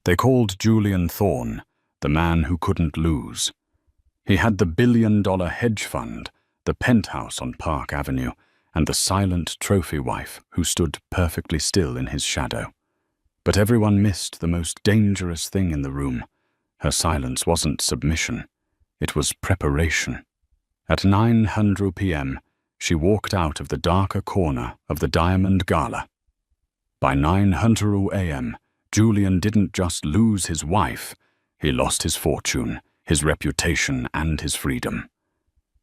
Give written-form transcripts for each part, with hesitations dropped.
They called Julian Thorne the man who couldn't lose. He had the billion-dollar hedge fund, the penthouse on Park Avenue, and the silent trophy wife who stood perfectly still in his shadow. But everyone missed the most dangerous thing in the room. Her silence wasn't submission. It was preparation. At 9:00 p.m., she walked out of the darker corner of the Diamond Gala. By 9:00 a.m., Julian didn't just lose his wife, he lost his fortune, his reputation, and his freedom.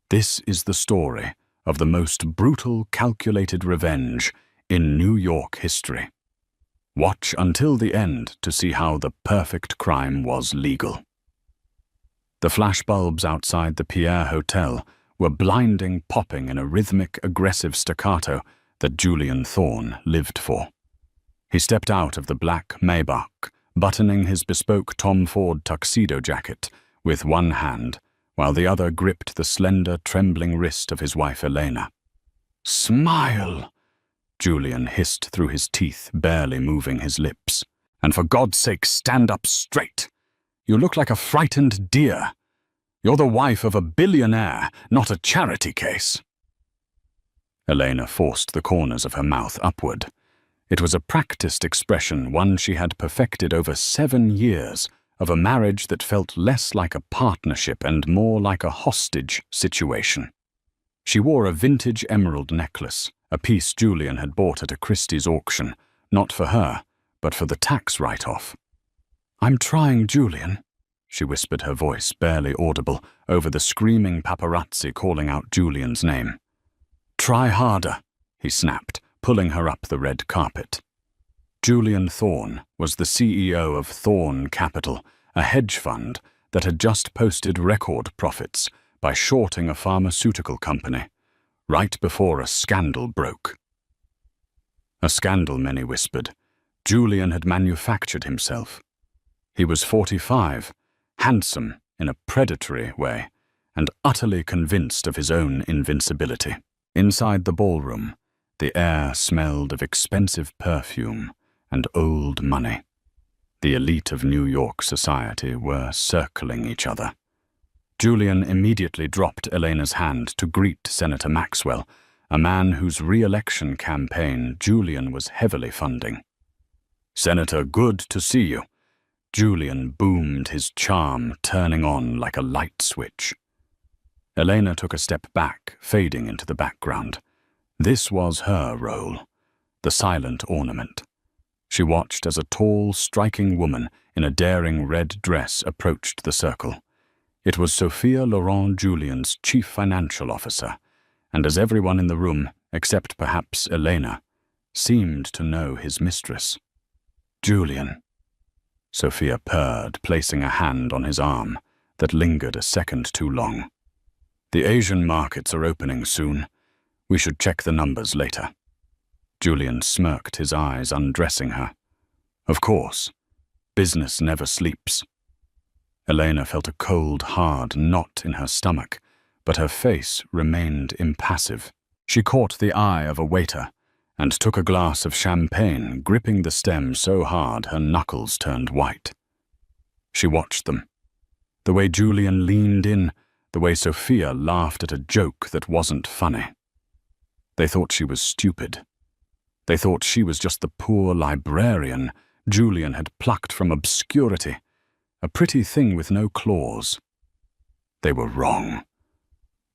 This is the story of the most brutal, calculated revenge in New York history. Watch until the end to see how the perfect crime was legal. The flashbulbs outside the Pierre Hotel were blinding, popping in a rhythmic, aggressive staccato that Julian Thorne lived for. He stepped out of the black Maybach, buttoning his bespoke Tom Ford tuxedo jacket with one hand, while the other gripped the slender, trembling wrist of his wife Elena. "Smile!" Julian hissed through his teeth, barely moving his lips. "And for God's sake, stand up straight. You look like a frightened deer. You're the wife of a billionaire, not a charity case." Elena forced the corners of her mouth upward. It was a practiced expression, one she had perfected over 7 years, of a marriage that felt less like a partnership and more like a hostage situation. She wore a vintage emerald necklace, a piece Julian had bought at a Christie's auction, not for her, but for the tax write-off. "I'm trying, Julian," she whispered, her voice barely audible over the screaming paparazzi calling out Julian's name. "Try harder," he snapped, pulling her up the red carpet. Julian Thorne was the CEO of Thorne Capital, a hedge fund that had just posted record profits by shorting a pharmaceutical company, right before a scandal broke. A scandal, many whispered. Julian had manufactured himself. He was 45, handsome in a predatory way, and utterly convinced of his own invincibility. Inside the ballroom, the air smelled of expensive perfume and old money. The elite of New York society were circling each other. Julian immediately dropped Elena's hand to greet Senator Maxwell, a man whose re-election campaign Julian was heavily funding. "Senator, good to see you." Julian boomed, his charm turning on like a light switch. Elena took a step back, fading into the background. This was her role, the silent ornament. She watched as a tall, striking woman in a daring red dress approached the circle. It was Sophia Laurent, Julian's chief financial officer, and as everyone in the room, except perhaps Elena, seemed to know his mistress. "Julian," Sophia purred, placing a hand on his arm that lingered a second too long. "The Asian markets are opening soon. We should check the numbers later." Julian smirked, his eyes undressing her. "Of course. Business never sleeps." Elena felt a cold, hard knot in her stomach, but her face remained impassive. She caught the eye of a waiter and took a glass of champagne, gripping the stem so hard her knuckles turned white. She watched them. The way Julian leaned in, the way Sophia laughed at a joke that wasn't funny. They thought she was stupid. They thought she was just the poor librarian Julian had plucked from obscurity, a pretty thing with no claws. They were wrong.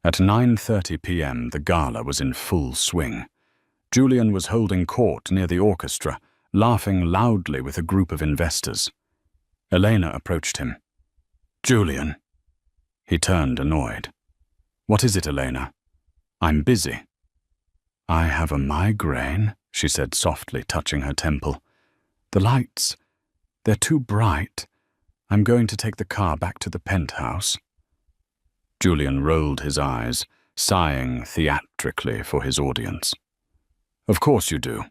At 9:30 p.m., the gala was in full swing. Julian was holding court near the orchestra, laughing loudly with a group of investors. Elena approached him. "Julian." He turned, annoyed. "What is it, Elena?" "I'm busy." "I have a migraine," she said softly, touching her temple. "The lights, they're too bright. I'm going to take the car back to the penthouse." Julian rolled his eyes, sighing theatrically for his audience. "Of course you do.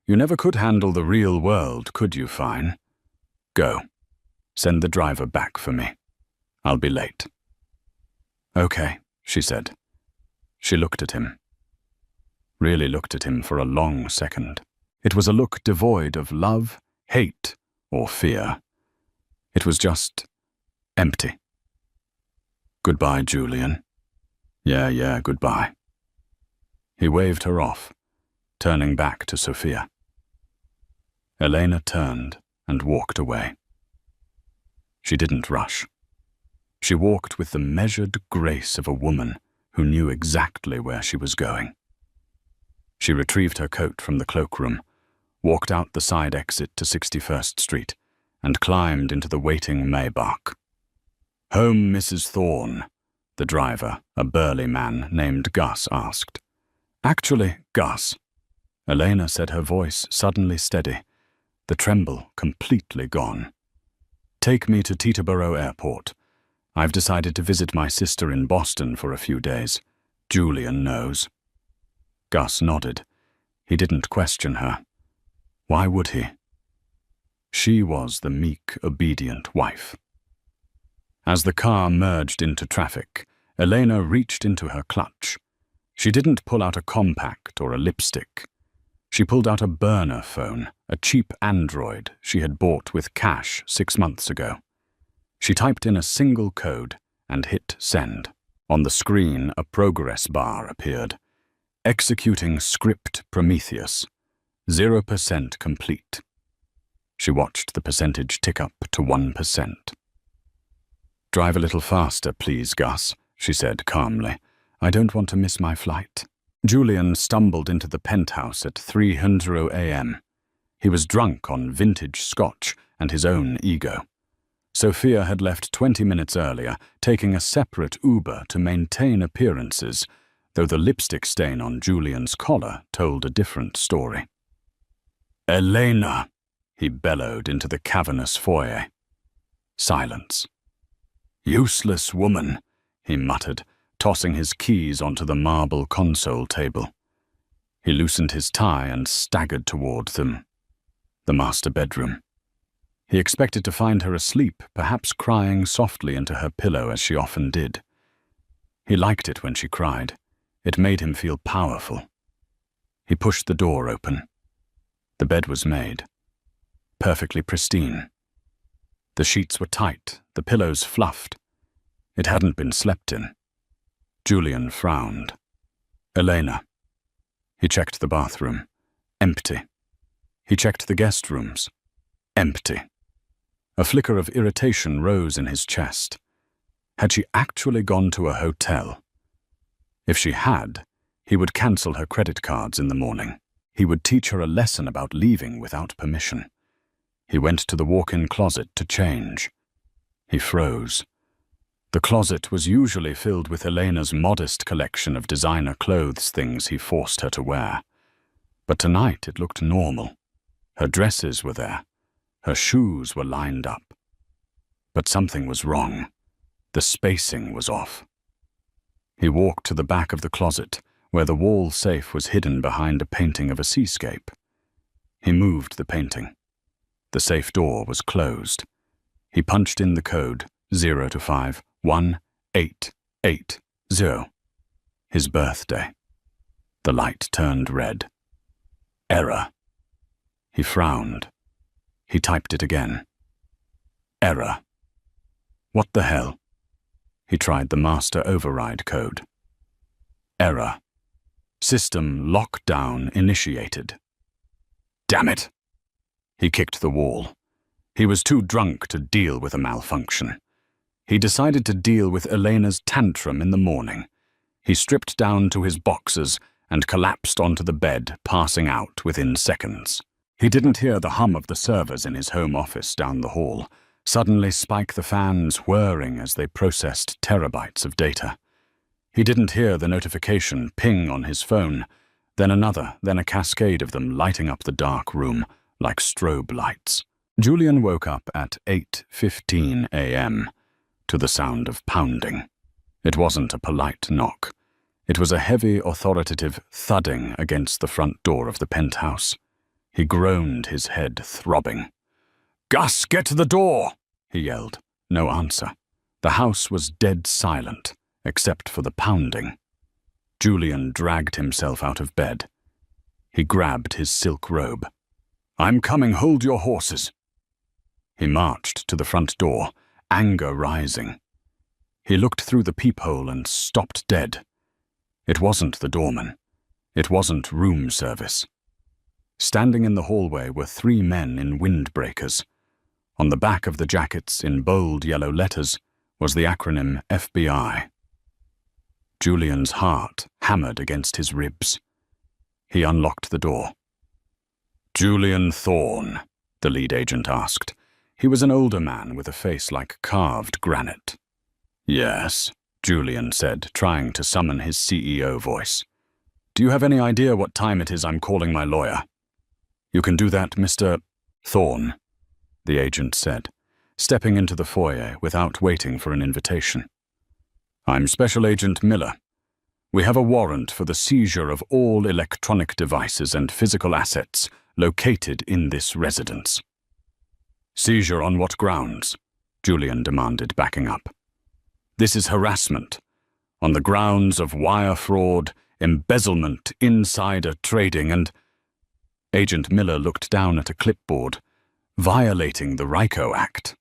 You never could handle the real world, could you, Fine? Go. Send the driver back for me. I'll be late." "Okay," she said. She looked at him. Really looked at him for a long second. It was a look devoid of love, hate, or fear. It was just empty. "Goodbye, Julian." Yeah, goodbye." He waved her off, turning back to Sophia. Elena turned and walked away. She didn't rush. She walked with the measured grace of a woman who knew exactly where she was going. She retrieved her coat from the cloakroom, walked out the side exit to 61st Street, and climbed into the waiting Maybach. "Home, Mrs. Thorne?" the driver, a burly man named Gus, asked. "Actually, Gus." Elena said, her voice suddenly steady, the tremble completely gone. "Take me to Teterboro Airport. I've decided to visit my sister in Boston for a few days. Julian knows." Gus nodded. He didn't question her. Why would he? She was the meek, obedient wife. As the car merged into traffic, Elena reached into her clutch. She didn't pull out a compact or a lipstick. She pulled out a burner phone, a cheap Android she had bought with cash 6 months ago. She typed in a single code and hit send. On the screen, a progress bar appeared. "Executing script Prometheus. 0% complete." She watched the percentage tick up to 1%. "Drive a little faster, please, Gus," she said calmly. "I don't want to miss my flight." Julian stumbled into the penthouse at 3:00 a.m. He was drunk on vintage scotch and his own ego. Sophia had left 20 minutes earlier, taking a separate Uber to maintain appearances, though the lipstick stain on Julian's collar told a different story. "Elena!" he bellowed into the cavernous foyer. Silence. "Useless woman," he muttered, tossing his keys onto the marble console table. He loosened his tie and staggered toward them. The master bedroom. He expected to find her asleep, perhaps crying softly into her pillow as she often did. He liked it when she cried. It made him feel powerful. He pushed the door open. The bed was made. Perfectly pristine. The sheets were tight, the pillows fluffed. It hadn't been slept in. Julian frowned. "Elena." He checked the bathroom. Empty. He checked the guest rooms. Empty. A flicker of irritation rose in his chest. Had she actually gone to a hotel? If she had, he would cancel her credit cards in the morning. He would teach her a lesson about leaving without permission. He went to the walk-in closet to change. He froze. The closet was usually filled with Elena's modest collection of designer clothes, things he forced her to wear. But tonight it looked normal. Her dresses were there. Her shoes were lined up. But something was wrong. The spacing was off. He walked to the back of the closet, where the wall safe was hidden behind a painting of a seascape. He moved the painting. The safe door was closed. He punched in the code 0 to 5 1880. His birthday. The light turned red. Error. He frowned. He typed it again. Error. What the hell? He tried the master override code. Error. System lockdown initiated. Damn it! He kicked the wall. He was too drunk to deal with a malfunction. He decided to deal with Elena's tantrum in the morning. He stripped down to his boxers and collapsed onto the bed, passing out within seconds. He didn't hear the hum of the servers in his home office down the hall, suddenly spike the fans whirring as they processed terabytes of data. He didn't hear the notification ping on his phone, then another, then a cascade of them lighting up the dark room like strobe lights. Julian woke up at 8:15 a.m. to the sound of pounding. It wasn't a polite knock. It was a heavy, authoritative thudding against the front door of the penthouse. He groaned, his head throbbing. "Gus, get to the door!" he yelled. No answer. The house was dead silent, except for the pounding. Julian dragged himself out of bed. He grabbed his silk robe. "I'm coming, hold your horses." He marched to the front door, anger rising. He looked through the peephole and stopped dead. It wasn't the doorman. It wasn't room service. Standing in the hallway were 3 men in windbreakers. On the back of the jackets, in bold yellow letters, was the acronym FBI. Julian's heart hammered against his ribs. He unlocked the door. "Julian Thorne?" the lead agent asked. He was an older man with a face like carved granite. "Yes," Julian said, trying to summon his CEO voice. "Do you have any idea what time it is I'm calling my lawyer?" "You can do that, Mr. Thorne," the agent said, stepping into the foyer without waiting for an invitation. "I'm Special Agent Miller. We have a warrant for the seizure of all electronic devices and physical assets located in this residence." "Seizure on what grounds?" Julian demanded, backing up. "This is harassment, on the grounds of wire fraud, embezzlement, insider trading, and—" Agent Miller looked down at a clipboard, "violating the RICO Act."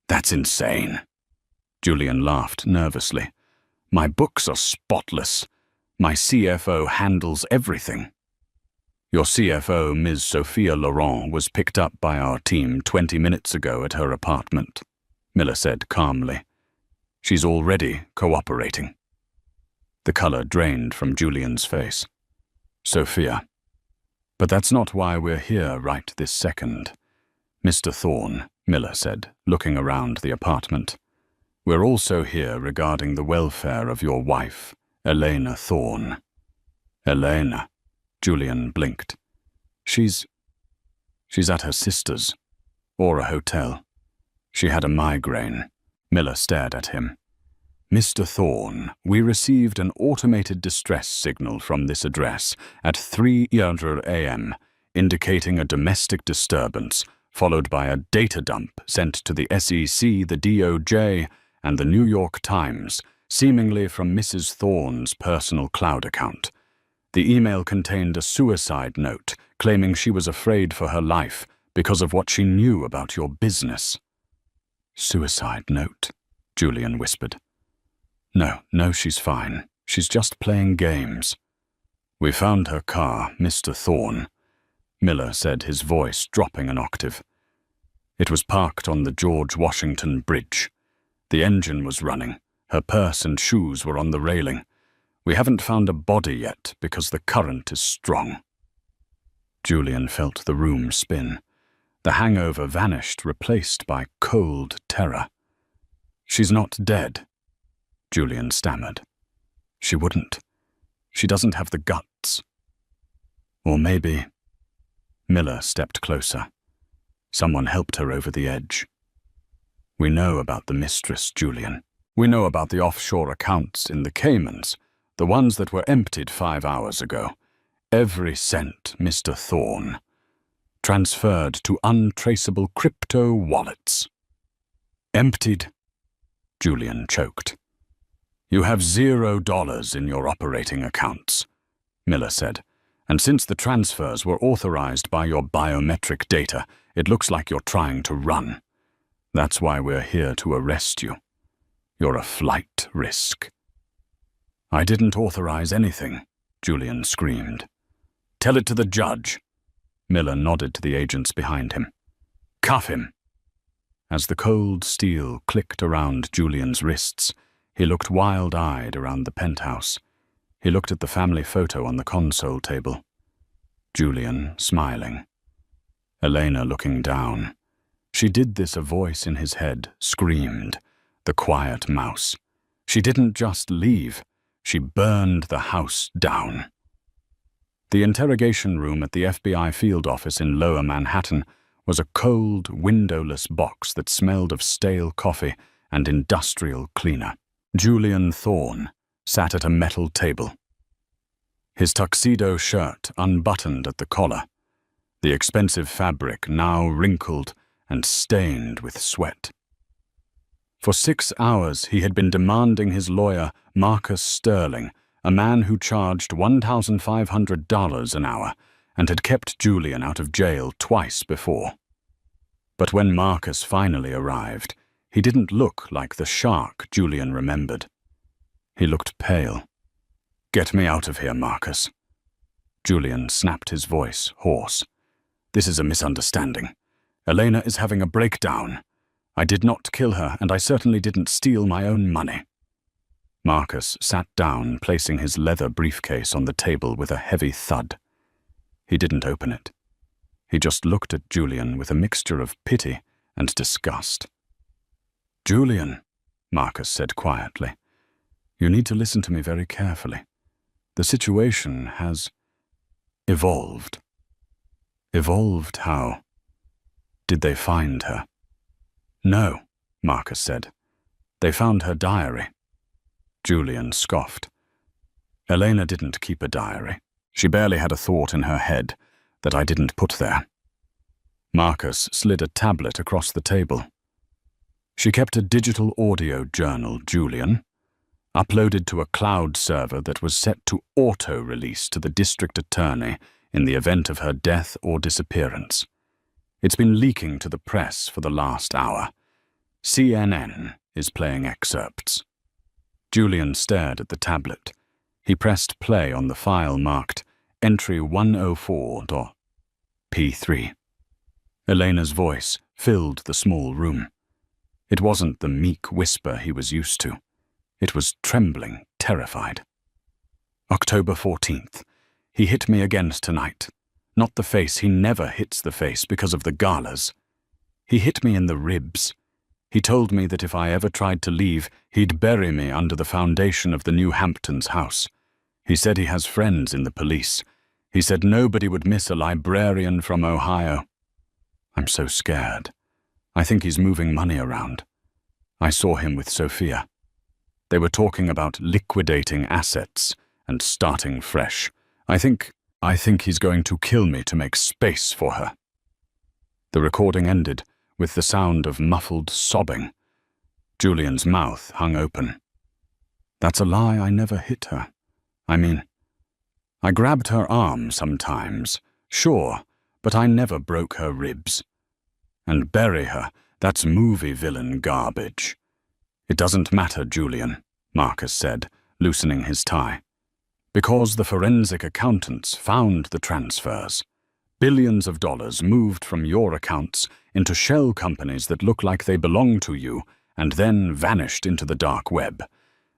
"That's insane." Julian laughed nervously. "My books are spotless. My CFO handles everything." "Your CFO, Ms. Sophia Laurent, was picked up by our team 20 minutes ago at her apartment," Miller said calmly. "She's already cooperating." The color drained from Julian's face. "Sophia. But that's not why we're here right this second. Mr. Thorne," Miller said, looking around the apartment. "We're also here regarding the welfare of your wife, Elena Thorne." "Elena?" Julian blinked. She's at her sister's, or a hotel. She had a migraine." Miller stared at him. "Mr. Thorne, we received an automated distress signal from this address at 3:00 a.m., indicating a domestic disturbance, followed by a data dump sent to the SEC, the DOJ, and the New York Times, seemingly from Mrs. Thorne's personal cloud account. The email contained a suicide note claiming she was afraid for her life because of what she knew about your business." "Suicide note," Julian whispered. No, she's fine. She's just playing games." "We found her car, Mr. Thorne," Miller said, his voice dropping an octave. "It was parked on the George Washington Bridge. The engine was running. Her purse and shoes were on the railing. We haven't found a body yet because the current is strong." Julian felt the room spin. The hangover vanished, replaced by cold terror. "She's not dead," Julian stammered. "She wouldn't. She doesn't have the guts." "Or maybe—" Miller stepped closer. "Someone helped her over the edge. We know about the mistress, Julian. We know about the offshore accounts in the Caymans, the ones that were emptied 5 hours ago. Every cent, Mr. Thorne. Transferred to untraceable crypto wallets." "Emptied?" Julian choked. "You have $0 in your operating accounts," Miller said, "and since the transfers were authorized by your biometric data, it looks like you're trying to run. That's why we're here to arrest you. You're a flight risk." "I didn't authorize anything," Julian screamed. "Tell it to the judge." Miller nodded to the agents behind him. "Cuff him." As the cold steel clicked around Julian's wrists, he looked wild-eyed around the penthouse. He looked at the family photo on the console table. Julian smiling. Elena looking down. She did this, a voice in his head screamed. The quiet mouse. She didn't just leave. She burned the house down. The interrogation room at the FBI field office in Lower Manhattan was a cold, windowless box that smelled of stale coffee and industrial cleaner. Julian Thorne sat at a metal table. His tuxedo shirt unbuttoned at the collar, the expensive fabric now wrinkled and stained with sweat. For 6 hours he had been demanding his lawyer, Marcus Sterling, a man who charged $1,500 an hour and had kept Julian out of jail twice before. But when Marcus finally arrived, he didn't look like the shark Julian remembered. He looked pale. "Get me out of here, Marcus." Julian snapped his voice hoarse. "This is a misunderstanding. Elena is having a breakdown. I did not kill her, and I certainly didn't steal my own money." Marcus sat down, placing his leather briefcase on the table with a heavy thud. He didn't open it. He just looked at Julian with a mixture of pity and disgust. "Julian," Marcus said quietly, "you need to listen to me very carefully. The situation has evolved." "Evolved how? Did they find her?" "No," Marcus said. "They found her diary." Julian scoffed. "Elena didn't keep a diary. She barely had a thought in her head that I didn't put there." Marcus slid a tablet across the table. "She kept a digital audio journal, Julian, uploaded to a cloud server that was set to auto-release to the district attorney in the event of her death or disappearance. It's been leaking to the press for the last hour. CNN is playing excerpts." Julian stared at the tablet. He pressed play on the file marked Entry 104.p3. Elena's voice filled the small room. It wasn't the meek whisper he was used to. It was trembling, terrified. "October 14th. He hit me again tonight. Not the face. He never hits the face because of the galas. He hit me in the ribs. He told me that if I ever tried to leave, he'd bury me under the foundation of the New Hamptons house. He said he has friends in the police. He said nobody would miss a librarian from Ohio. I'm so scared. I think he's moving money around. I saw him with Sophia. They were talking about liquidating assets and starting fresh. I think he's going to kill me to make space for her." The recording ended with the sound of muffled sobbing. Julian's mouth hung open. "That's a lie. I never hit her. I mean, I grabbed her arm sometimes, sure, but I never broke her ribs. And bury her, that's movie villain garbage." "It doesn't matter, Julian," Marcus said, loosening his tie. "Because the forensic accountants found the transfers. Billions of dollars moved from your accounts into shell companies that look like they belong to you and then vanished into the dark web.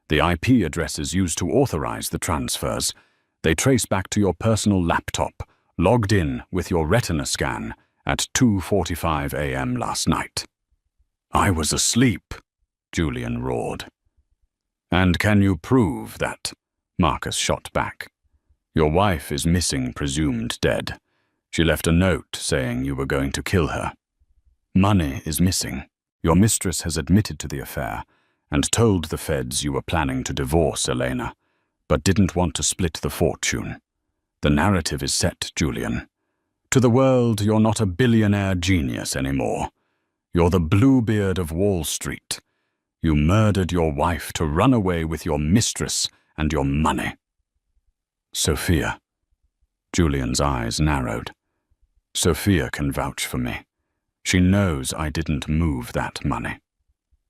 The IP addresses used to authorize the transfers, they trace back to your personal laptop, logged in with your retina scan at 2:45 a.m. last night." "I was asleep," Julian roared. "And can you prove that?" Marcus shot back. "Your wife is missing, presumed dead. She left a note saying you were going to kill her. Money is missing. Your mistress has admitted to the affair and told the feds you were planning to divorce Elena, but didn't want to split the fortune. The narrative is set, Julian. To the world, you're not a billionaire genius anymore. You're the Bluebeard of Wall Street. You murdered your wife to run away with your mistress and your money." "Sophia." Julian's eyes narrowed. "Sophia can vouch for me. She knows I didn't move that money."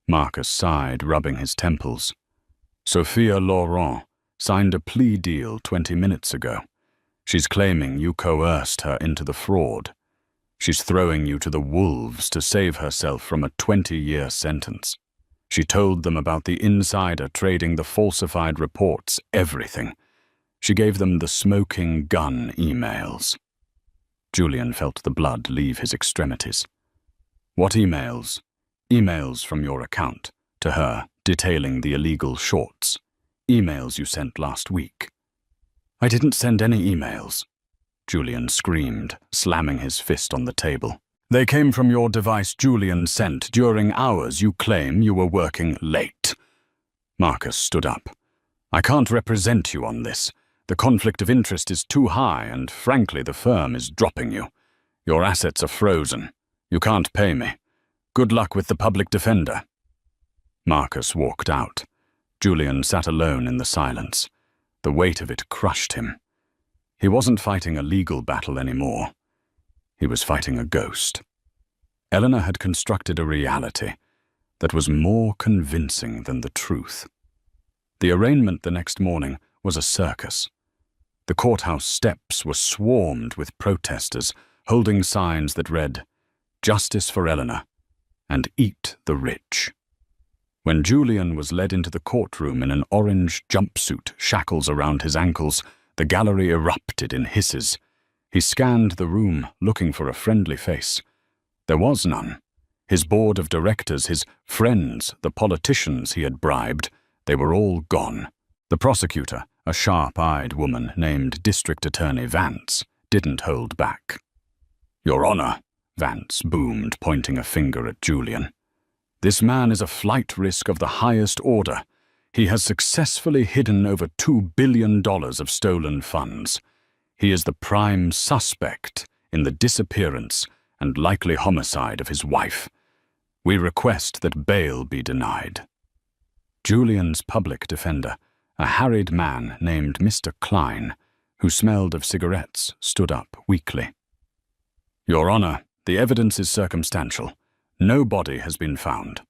Marcus sighed, rubbing his temples. "Sophia Laurent signed a plea deal 20 minutes ago. She's claiming you coerced her into the fraud. She's throwing you to the wolves to save herself from a 20-year sentence. She told them about the insider trading the falsified reports, everything. She gave them the smoking gun emails." Julian felt the blood leave his extremities. "What emails?" "Emails from your account to her detailing the illegal shorts. Emails you sent last week." "I didn't send any emails," Julian screamed, slamming his fist on the table. "They came from your device Julian sent during hours you claim you were working late." Marcus stood up. "I can't represent you on this. The conflict of interest is too high, and frankly the firm is dropping you. Your assets are frozen. You can't pay me. Good luck with the public defender." Marcus walked out. Julian sat alone in the silence. The weight of it crushed him. He wasn't fighting a legal battle anymore. He was fighting a ghost. Eleanor had constructed a reality that was more convincing than the truth. The arraignment the next morning was a circus. The courthouse steps were swarmed with protesters holding signs that read, "Justice for Eleanor," and "Eat the rich." When Julian was led into the courtroom in an orange jumpsuit, shackles around his ankles, the gallery erupted in hisses. He scanned the room, looking for a friendly face. There was none. His board of directors, his friends, the politicians he had bribed, they were all gone. The prosecutor, a sharp-eyed woman named District Attorney Vance, didn't hold back. "Your Honor," Vance boomed, pointing a finger at Julian. "This man is a flight risk of the highest order. He has successfully hidden over $2 billion of stolen funds. He is the prime suspect in the disappearance and likely homicide of his wife. We request that bail be denied." Julian's public defender, a harried man named Mr. Klein, who smelled of cigarettes, stood up weakly. "Your Honor, the evidence is circumstantial. No body has been found."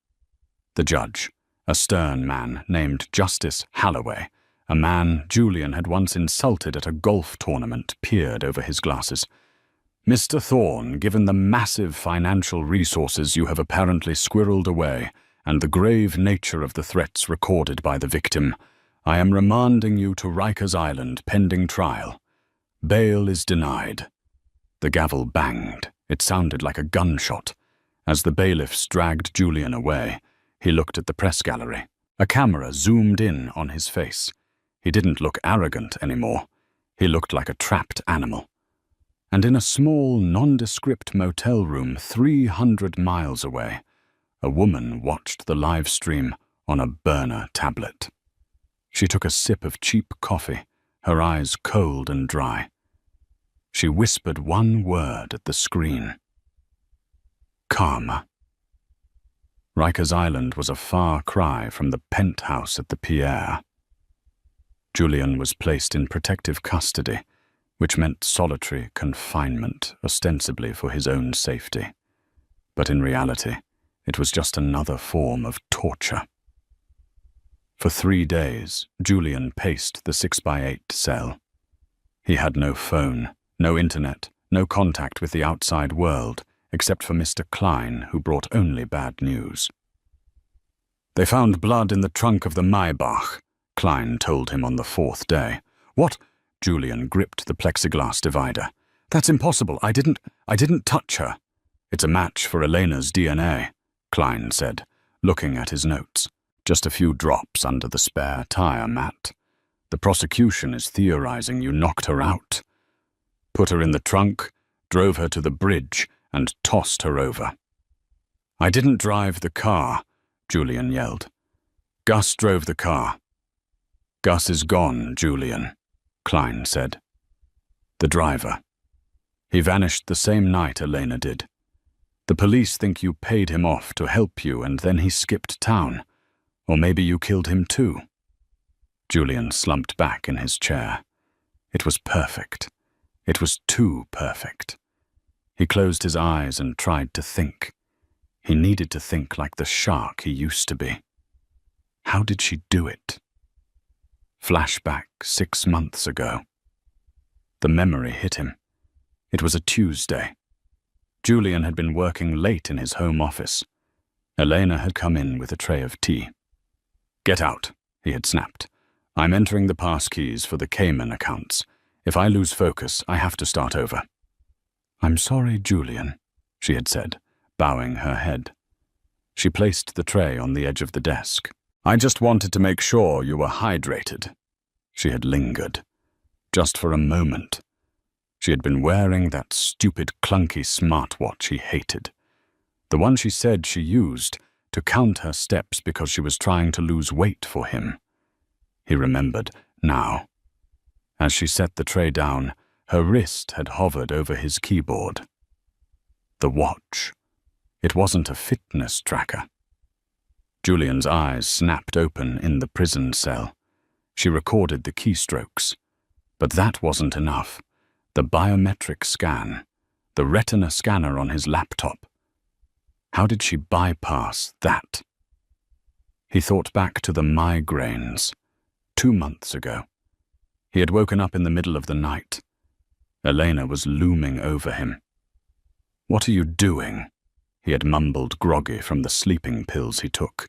The judge, a stern man named Justice Halloway, a man Julian had once insulted at a golf tournament, peered over his glasses. "Mr. Thorne, given the massive financial resources you have apparently squirreled away, and the grave nature of the threats recorded by the victim, I am remanding you to Rikers Island pending trial. Bail is denied." The gavel banged. It sounded like a gunshot. As the bailiffs dragged Julian away, he looked at the press gallery. A camera zoomed in on his face. He didn't look arrogant anymore. He looked like a trapped animal. And in a small, nondescript motel room 300 miles away, a woman watched the live stream on a burner tablet. She took a sip of cheap coffee, her eyes cold and dry. She whispered one word at the screen. "Karma." Rikers Island was a far cry from the penthouse at the Pierre. Julian was placed in protective custody, which meant solitary confinement, ostensibly for his own safety. But in reality, it was just another form of torture. For 3 days, Julian paced the 6x8 cell. He had no phone, no internet, no contact with the outside world, except for Mr. Klein, who brought only bad news. "They found blood in the trunk of the Maybach," Klein told him on the 4th day. "What?" Julian gripped the plexiglass divider. "That's impossible. I didn't touch her." "It's a match for Elena's DNA," Klein said, looking at his notes. "Just a few drops under the spare tire mat. The prosecution is theorizing you knocked her out. Put her in the trunk, drove her to the bridge, and tossed her over." "I didn't drive the car," Julian yelled. "Gus drove the car." "Gus is gone, Julian," Klein said. "The driver. He vanished the same night Elena did. The police think you paid him off to help you and then he skipped town. Or maybe you killed him too." Julian slumped back in his chair. It was perfect. It was too perfect. He closed his eyes and tried to think. He needed to think like the shark he used to be. How did she do it? Flashback 6 months ago. The memory hit him. It was a Tuesday. Julian had been working late in his home office. Elena had come in with a tray of tea. "Get out," he had snapped. "I'm entering the passkeys for the Cayman accounts. If I lose focus, I have to start over." "I'm sorry, Julian," she had said, bowing her head. She placed the tray on the edge of the desk. "I just wanted to make sure you were hydrated." She had lingered. Just for a moment. She had been wearing that stupid, clunky smartwatch he hated. The one she said she used to count her steps because she was trying to lose weight for him. He remembered now. As she set the tray down, her wrist had hovered over his keyboard. The watch. It wasn't a fitness tracker. Julian's eyes snapped open in the prison cell. She recorded the keystrokes. But that wasn't enough. The biometric scan, the retina scanner on his laptop. How did she bypass that? He thought back to the migraines. 2 months ago. He had woken up in the middle of the night. Elena was looming over him. "What are you doing?" He had mumbled, groggy from the sleeping pills he took.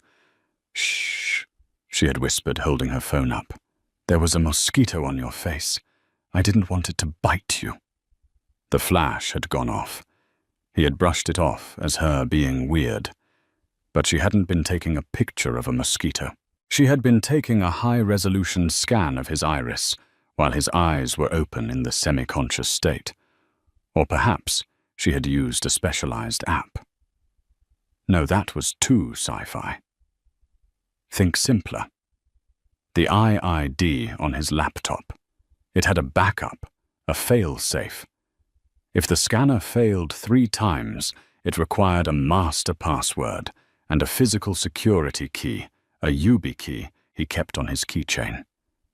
"Shh," she had whispered, holding her phone up. "There was a mosquito on your face. I didn't want it to bite you." The flash had gone off. He had brushed it off as her being weird. But she hadn't been taking a picture of a mosquito. She had been taking a high-resolution scan of his iris while his eyes were open in the semi-conscious state. Or perhaps she had used a specialized app. No, that was too sci-fi. Think simpler. The IID on his laptop. It had a backup, a fail-safe. If the scanner failed 3 times, it required a master password and a physical security key, a YubiKey he kept on his keychain.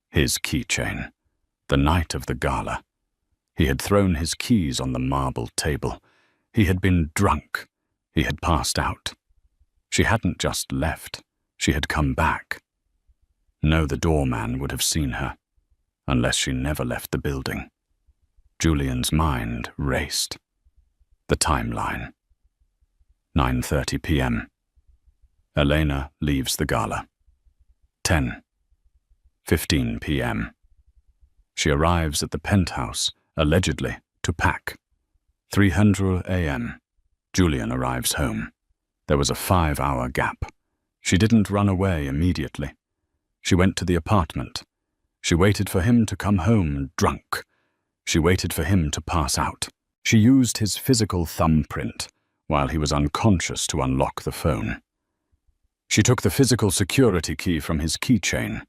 His keychain. The night of the gala. He had thrown his keys on the marble table. He had been drunk. He had passed out. She hadn't just left. She had come back. No, the doorman would have seen her, unless she never left the building. Julian's mind raced. The timeline. 9:30 p.m. Elena leaves the gala. 10:15 p.m. She arrives at the penthouse, allegedly, to pack. 3:00 a.m. Julian arrives home. There was a 5-hour gap. She didn't run away immediately. She went to the apartment. She waited for him to come home drunk. She waited for him to pass out. She used his physical thumbprint while he was unconscious to unlock the phone. She took the physical security key from his keychain.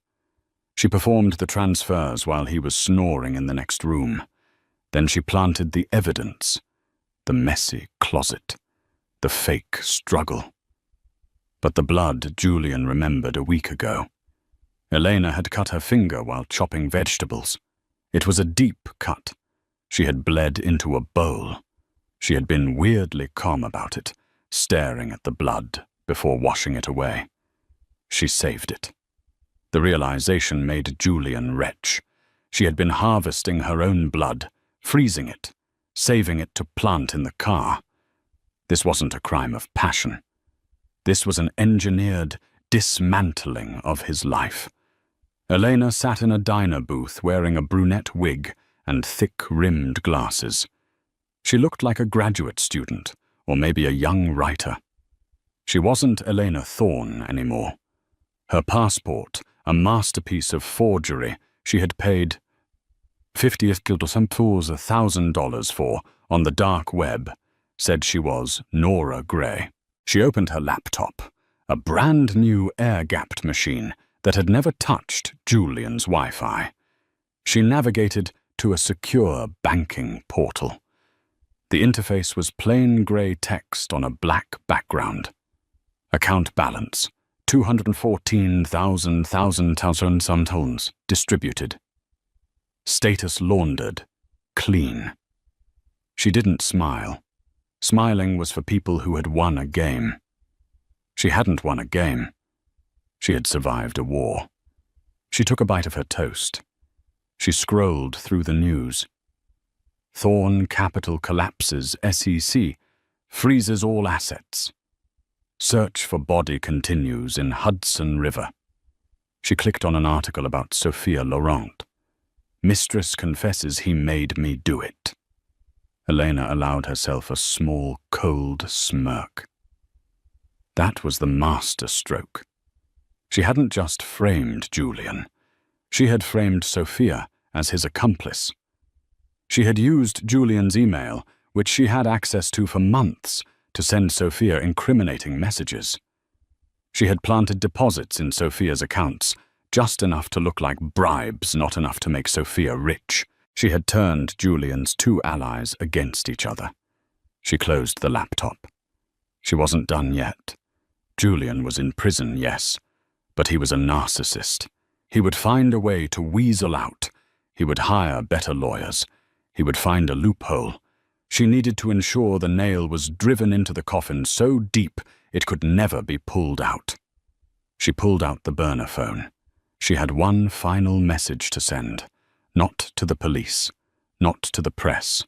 She performed the transfers while he was snoring in the next room. Then she planted the evidence, the messy closet, the fake struggle. But the blood Julian remembered a week ago. Elena had cut her finger while chopping vegetables. It was a deep cut. She had bled into a bowl. She had been weirdly calm about it, staring at the blood before washing it away. She saved it. The realization made Julian retch. She had been harvesting her own blood, freezing it, saving it to plant in the car. This wasn't a crime of passion. This was an engineered dismantling of his life. Elena sat in a diner booth wearing a brunette wig and thick-rimmed glasses. She looked like a graduate student, or maybe a young writer. She wasn't Elena Thorne anymore. Her passport, a masterpiece of forgery she had paid $1,000 for on the dark web, said she was Nora Gray. She opened her laptop, a brand-new air-gapped machine that had never touched Julian's Wi-Fi. She navigated to a secure banking portal. The interface was plain grey text on a black background. Account balance, 214,000 tons distributed. Status laundered, clean. She didn't smile. Smiling was for people who had won a game. She hadn't won a game. She had survived a war. She took a bite of her toast. She scrolled through the news. Thorne Capital collapses, SEC, freezes all assets. Search for body continues in Hudson River. She clicked on an article about Sophia Laurent. Mistress confesses he made me do it. Elena allowed herself a small, cold smirk. That was the master stroke. She hadn't just framed Julian. She had framed Sophia as his accomplice. She had used Julian's email, which she had access to for months, to send Sophia incriminating messages. She had planted deposits in Sophia's accounts, just enough to look like bribes, not enough to make Sophia rich. She had turned Julian's 2 allies against each other. She closed the laptop. She wasn't done yet. Julian was in prison, yes, but he was a narcissist. He would find a way to weasel out. He would hire better lawyers. He would find a loophole. She needed to ensure the nail was driven into the coffin so deep it could never be pulled out. She pulled out the burner phone. She had one final message to send, not to the police, not to the press.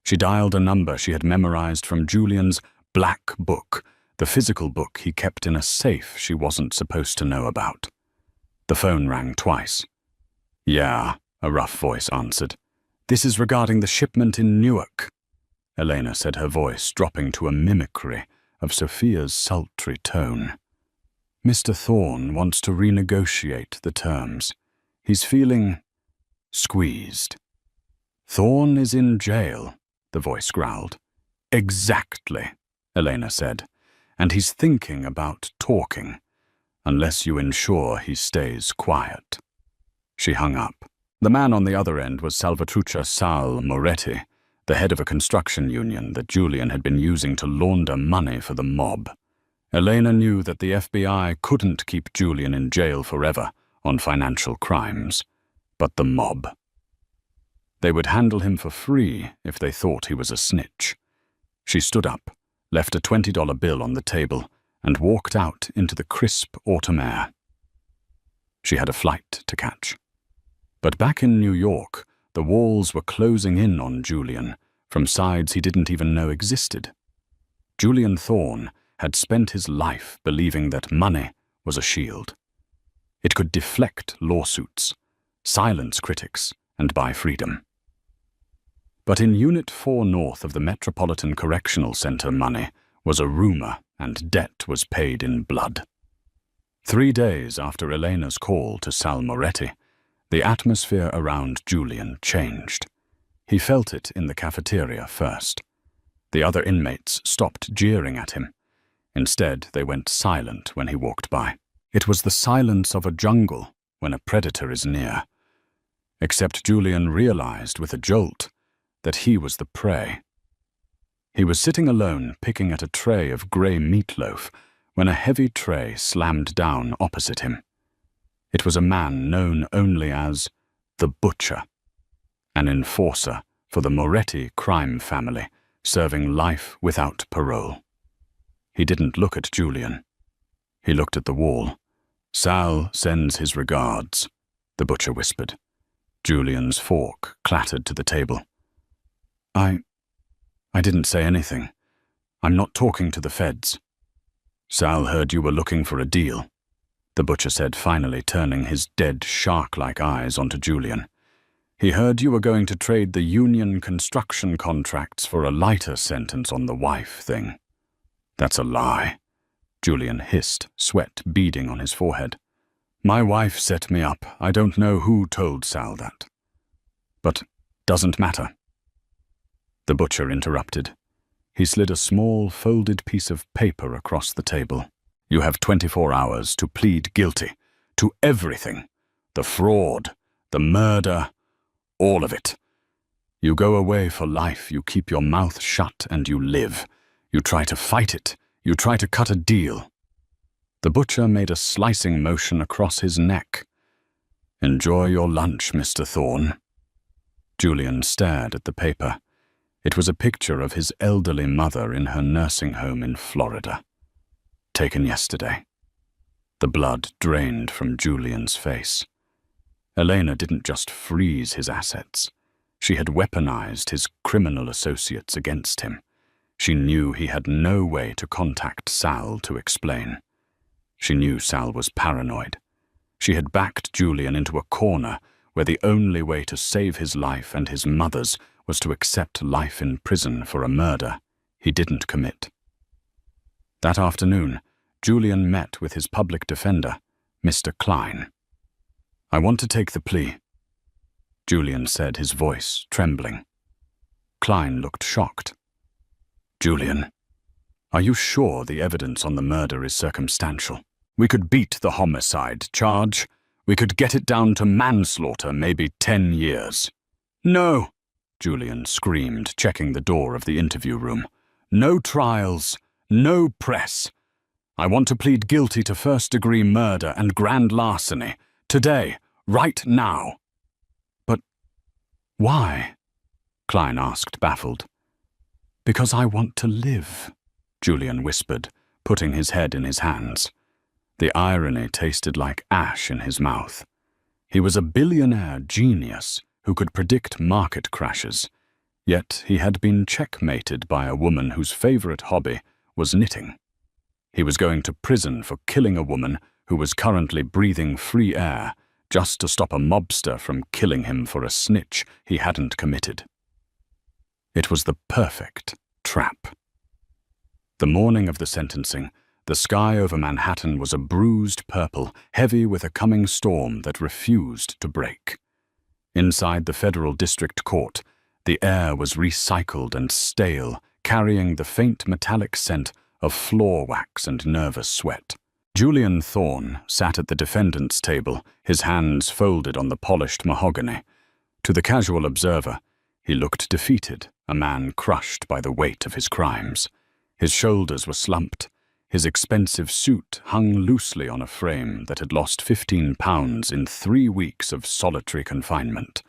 She dialed a number she had memorized from Julian's black book, the physical book he kept in a safe she wasn't supposed to know about. The phone rang twice. "Yeah," a rough voice answered. "This is regarding the shipment in Newark," Elena said, her voice dropping to a mimicry of Sophia's sultry tone. "Mr. Thorne wants to renegotiate the terms. He's feeling squeezed." "Thorne is in jail," the voice growled. "Exactly," Elena said. "And he's thinking about talking, unless you ensure he stays quiet." She hung up. The man on the other end was Salvatrucha Sal Moretti, the head of a construction union that Julian had been using to launder money for the mob. Elena knew that the FBI couldn't keep Julian in jail forever on financial crimes, but the mob. They would handle him for free if they thought he was a snitch. She stood up, left a $20 bill on the table, and walked out into the crisp autumn air. She had a flight to catch. But back in New York, the walls were closing in on Julian from sides he didn't even know existed. Julian Thorne had spent his life believing that money was a shield. It could deflect lawsuits, silence critics, and buy freedom. But in Unit 4 north of the Metropolitan Correctional Center, money was a rumor and debt was paid in blood. 3 days after Elena's call to Sal Moretti, the atmosphere around Julian changed. He felt it in the cafeteria first. The other inmates stopped jeering at him. Instead, they went silent when he walked by. It was the silence of a jungle when a predator is near. Except Julian realized with a jolt that he was the prey. He was sitting alone picking at a tray of grey meatloaf when a heavy tray slammed down opposite him. It was a man known only as the Butcher, an enforcer for the Moretti crime family, serving life without parole. He didn't look at Julian. He looked at the wall. "Sal sends his regards," the Butcher whispered. Julian's fork clattered to the table. I didn't say anything. I'm not talking to the feds." "Sal heard you were looking for a deal," the Butcher said, finally turning his dead shark-like eyes onto Julian. "He heard you were going to trade the union construction contracts for a lighter sentence on the wife thing." "That's a lie," Julian hissed, sweat beading on his forehead. "My wife set me up. I don't know who told Sal that." "But doesn't matter." The Butcher interrupted. He slid a small, folded piece of paper across the table. "You have 24 hours to plead guilty to everything. The fraud, the murder, all of it. You go away for life, you keep your mouth shut, and you live. You try to fight it, you try to cut a deal." The Butcher made a slicing motion across his neck. "Enjoy your lunch, Mr. Thorne." Julian stared at the paper. It was a picture of his elderly mother in her nursing home in Florida. Taken yesterday. The blood drained from Julian's face. Elena didn't just freeze his assets. She had weaponized his criminal associates against him. She knew he had no way to contact Sal to explain. She knew Sal was paranoid. She had backed Julian into a corner where the only way to save his life and his mother's was to accept life in prison for a murder he didn't commit. That afternoon, Julian met with his public defender, Mr. Klein. "I want to take the plea," Julian said, his voice trembling. Klein looked shocked. "Julian, are you sure the evidence on the murder is circumstantial? We could beat the homicide charge. We could get it down to manslaughter, maybe 10 years. "No!" Julian screamed, checking the door of the interview room. "No trials, no press. I want to plead guilty to first-degree murder and grand larceny, today, right now." "But why?" Klein asked, baffled. Because I want to live, Julian whispered, putting his head in his hands. The irony tasted like ash in his mouth. He was a billionaire genius who could predict market crashes, yet he had been checkmated by a woman whose favorite hobby was knitting. He was going to prison for killing a woman who was currently breathing free air just to stop a mobster from killing him for a snitch he hadn't committed. It was the perfect trap. The morning of the sentencing, the sky over Manhattan was a bruised purple, heavy with a coming storm that refused to break. Inside the federal district court, the air was recycled and stale, carrying the faint metallic scent of floor wax and nervous sweat. Julian Thorne sat at the defendant's table, his hands folded on the polished mahogany. To the casual observer, he looked defeated, a man crushed by the weight of his crimes. His shoulders were slumped. His expensive suit hung loosely on a frame that had lost 15 pounds in 3 weeks of solitary confinement.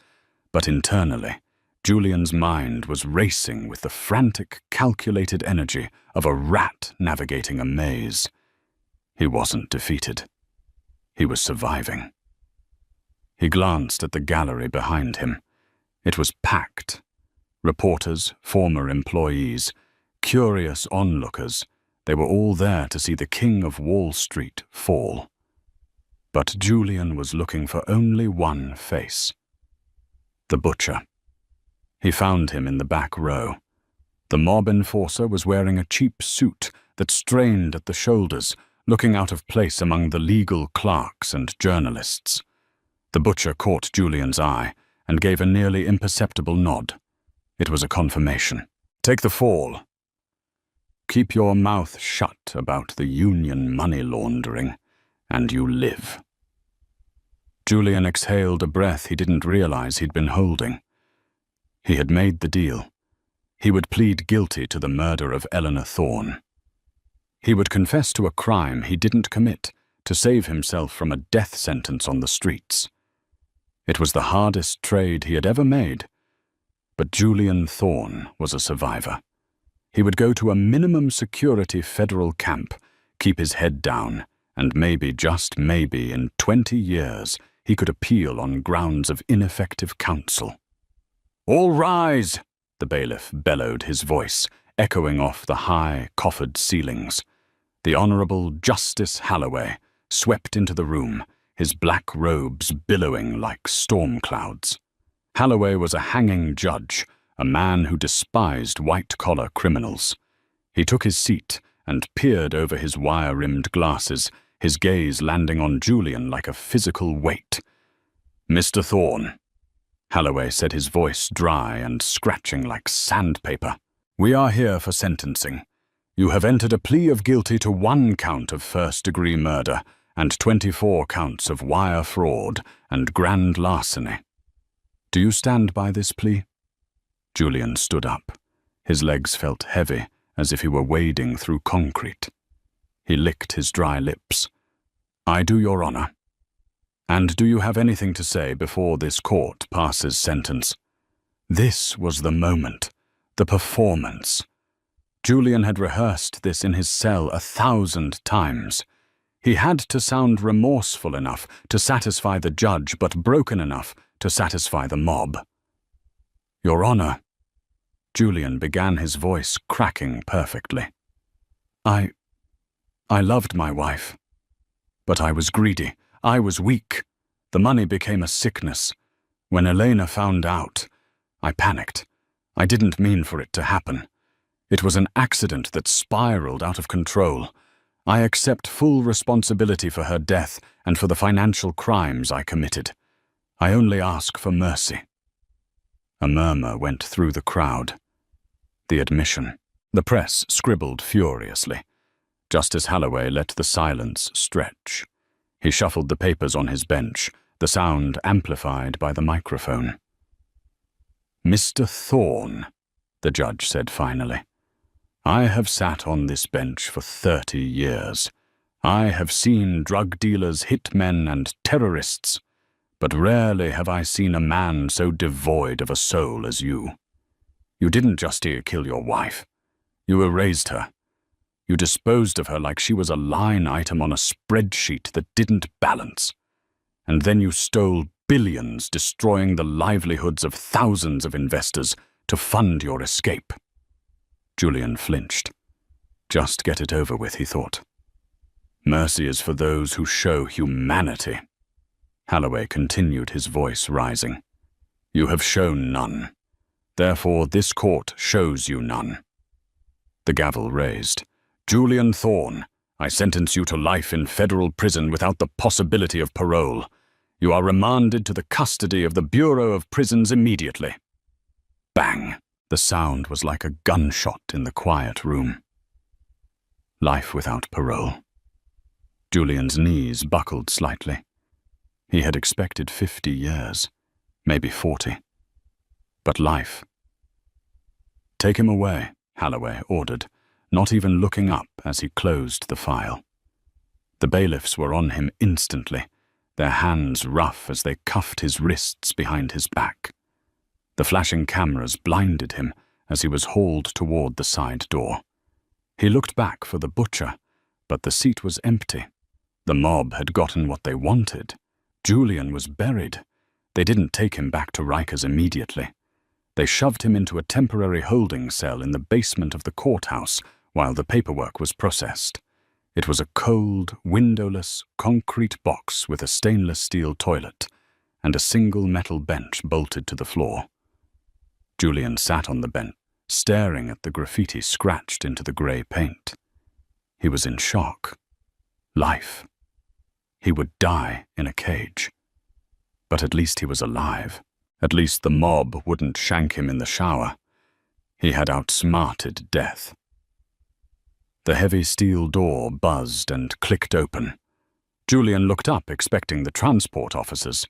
But internally, Julian's mind was racing with the frantic, calculated energy of a rat navigating a maze. He wasn't defeated. He was surviving. He glanced at the gallery behind him. It was packed. Reporters, former employees, curious onlookers, they were all there to see the King of Wall Street fall. But Julian was looking for only one face. The butcher. He found him in the back row. The mob enforcer was wearing a cheap suit that strained at the shoulders, looking out of place among the legal clerks and journalists. The butcher caught Julian's eye and gave a nearly imperceptible nod. It was a confirmation. Take the fall. Keep your mouth shut about the union money laundering, and you live. Julian exhaled a breath he didn't realize he'd been holding. He had made the deal. He would plead guilty to the murder of Eleanor Thorne. He would confess to a crime he didn't commit to save himself from a death sentence on the streets. It was the hardest trade he had ever made, but Julian Thorne was a survivor. He would go to a minimum security federal camp, keep his head down, and maybe, just maybe, in 20 years, he could appeal on grounds of ineffective counsel. "All rise!" the bailiff bellowed, his voice echoing off the high, coffered ceilings. The Honorable Justice Halloway swept into the room, his black robes billowing like storm clouds. Halloway was a hanging judge, a man who despised white-collar criminals. He took his seat and peered over his wire-rimmed glasses, his gaze landing on Julian like a physical weight. "Mr. Thorne," Halloway said, his voice dry and scratching like sandpaper, "we are here for sentencing. You have entered a plea of guilty to 1 count of first-degree murder and 24 counts of wire fraud and grand larceny. Do you stand by this plea?" Julian stood up. His legs felt heavy, as if he were wading through concrete. He licked his dry lips. "I do, Your Honor." "And do you have anything to say before this court passes sentence?" This was the moment, the performance. Julian had rehearsed this in his cell 1,000 times. He had to sound remorseful enough to satisfy the judge, but broken enough to satisfy the mob. "Your Honor," Julian began, his voice cracking perfectly. I loved my wife. But I was greedy. I was weak. The money became a sickness. When Elena found out, I panicked. I didn't mean for it to happen. It was an accident that spiraled out of control. I accept full responsibility for her death and for the financial crimes I committed. I only ask for mercy." A murmur went through the crowd. The admission. The press scribbled furiously. Justice Halloway let the silence stretch. He shuffled the papers on his bench, the sound amplified by the microphone. "Mr. Thorne," the judge said finally, "I have sat on this bench for 30 years. I have seen drug dealers, hitmen, and terrorists, but rarely have I seen a man so devoid of a soul as you. You didn't just kill your wife. You erased her. You disposed of her like she was a line item on a spreadsheet that didn't balance. And then you stole billions, destroying the livelihoods of thousands of investors to fund your escape. Julian flinched. Just get it over with, he thought. Mercy is for those who show humanity. Holloway continued, his voice rising. You have shown none. Therefore, this court shows you none. The gavel raised. Julian Thorne, I sentence you to life in federal prison without the possibility of parole. You are remanded to the custody of the Bureau of Prisons immediately. Bang! The sound was like a gunshot in the quiet room. Life without parole. Julian's knees buckled slightly. He had expected 50 years, maybe 40. But life. Take him away, Holloway ordered, not even looking up as he closed the file. The bailiffs were on him instantly, their hands rough as they cuffed his wrists behind his back. The flashing cameras blinded him as he was hauled toward the side door. He looked back for the butcher, but the seat was empty. The mob had gotten what they wanted. Julian was buried. They didn't take him back to Rikers immediately. They shoved him into a temporary holding cell in the basement of the courthouse while the paperwork was processed. It was a cold, windowless, concrete box with a stainless steel toilet and a single metal bench bolted to the floor. Julian sat on the bench, staring at the graffiti scratched into the grey paint. He was in shock. Life. He would die in a cage. But at least he was alive. At least the mob wouldn't shank him in the shower. He had outsmarted death. The heavy steel door buzzed and clicked open. Julian looked up, expecting the transport officers.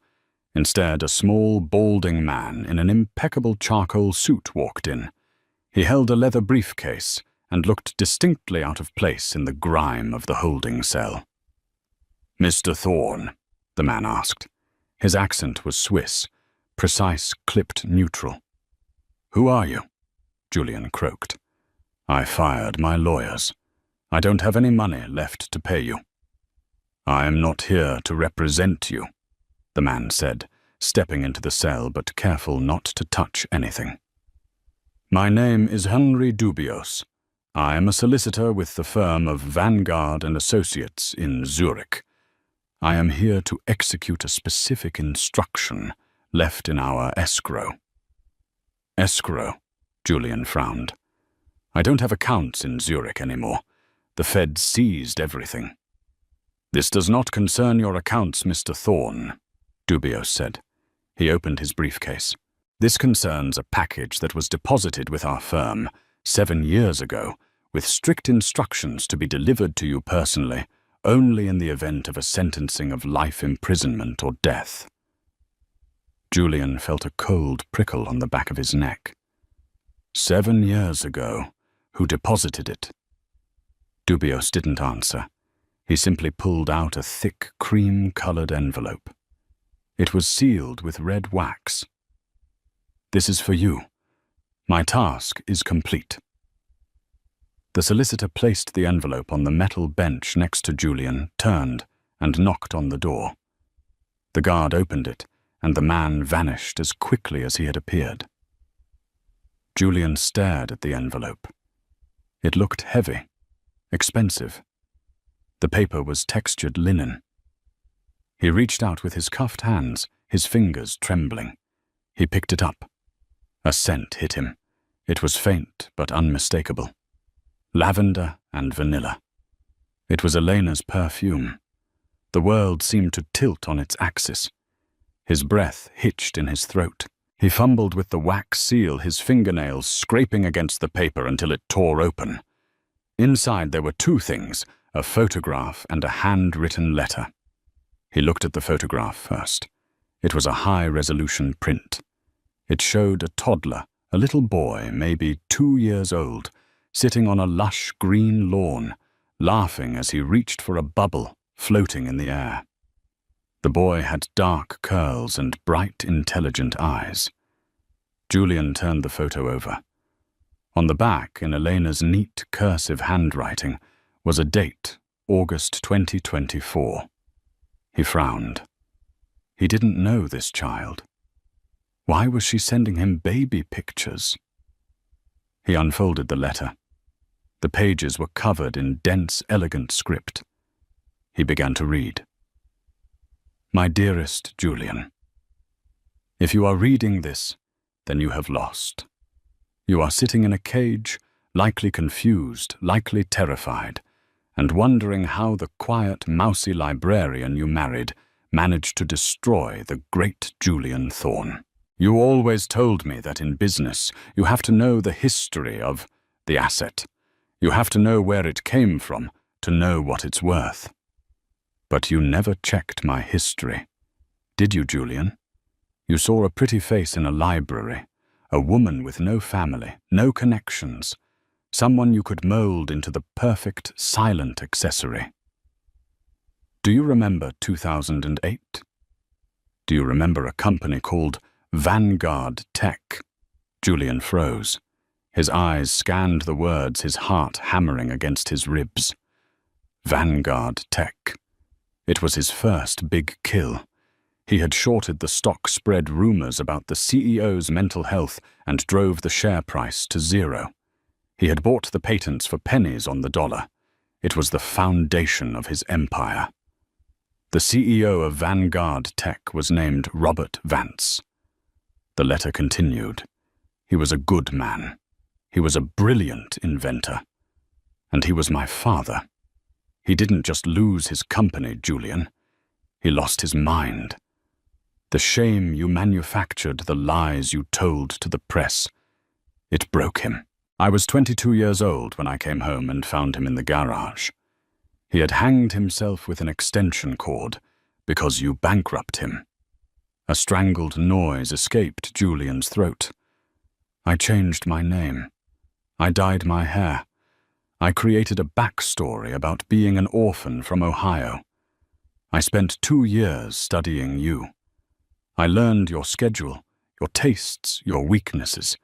Instead, a small, balding man in an impeccable charcoal suit walked in. He held a leather briefcase and looked distinctly out of place in the grime of the holding cell. "Mr. Thorne?" the man asked. His accent was Swiss, precise, clipped neutral. "Who are you?" Julian croaked. "I fired my lawyers. I don't have any money left to pay you." "I am not here to represent you," the man said, stepping into the cell but careful not to touch anything. "My name is Henry Dubios. I am a solicitor with the firm of Vanguard and Associates in Zurich. I am here to execute a specific instruction left in our escrow." "Escrow?" Julian frowned. "I don't have accounts in Zurich anymore. The Fed seized everything." "This does not concern your accounts, Mr. Thorne," Dubios said. He opened his briefcase. "This concerns a package that was deposited with our firm 7 years ago, with strict instructions to be delivered to you personally only in the event of a sentencing of life imprisonment or death." Julian felt a cold prickle on the back of his neck. 7 years ago, who deposited it? Dubios didn't answer. He simply pulled out a thick, cream-colored envelope. It was sealed with red wax. "This is for you. My task is complete." The solicitor placed the envelope on the metal bench next to Julian, turned, and knocked on the door. The guard opened it, and the man vanished as quickly as he had appeared. Julian stared at the envelope. It looked heavy, expensive. The paper was textured linen. He reached out with his cuffed hands, his fingers trembling. He picked it up. A scent hit him. It was faint but unmistakable. Lavender and vanilla. It was Elena's perfume. The world seemed to tilt on its axis. His breath hitched in his throat. He fumbled with the wax seal, his fingernails scraping against the paper until it tore open. Inside there were 2 things, a photograph and a handwritten letter. He looked at the photograph first. It was a high-resolution print. It showed a toddler, a little boy, maybe 2 years old, sitting on a lush green lawn, laughing as he reached for a bubble floating in the air. The boy had dark curls and bright, intelligent eyes. Julian turned the photo over. On the back, in Elena's neat, cursive handwriting, was a date, August 2024. He frowned. He didn't know this child. Why was she sending him baby pictures? He unfolded the letter. The pages were covered in dense, elegant script. He began to read. My dearest Julian, if you are reading this, then you have lost. You are sitting in a cage, likely confused, likely terrified, and wondering how the quiet, mousy librarian you married managed to destroy the great Julian Thorne. You always told me that in business you have to know the history of the asset. You have to know where it came from to know what it's worth. But you never checked my history. Did you, Julian? You saw a pretty face in a library, a woman with no family, no connections, someone you could mold into the perfect silent accessory. Do you remember 2008? Do you remember a company called Vanguard Tech? Julian froze. His eyes scanned the words, his heart hammering against his ribs. Vanguard Tech. It was his first big kill. He had shorted the stock spread rumors about the CEO's mental health and drove the share price to zero. He had bought the patents for pennies on the dollar. It was the foundation of his empire. The CEO of Vanguard Tech was named Robert Vance. The letter continued. He was a good man. He was a brilliant inventor. And he was my father. He didn't just lose his company, Julian. He lost his mind. The shame you manufactured, the lies you told to the press, it broke him. I was 22 years old when I came home and found him in the garage. He had hanged himself with an extension cord because you bankrupt him. A strangled noise escaped Julian's throat. I changed my name. I dyed my hair. I created a backstory about being an orphan from Ohio. I spent 2 years studying you. I learned your schedule, your tastes, your weaknesses.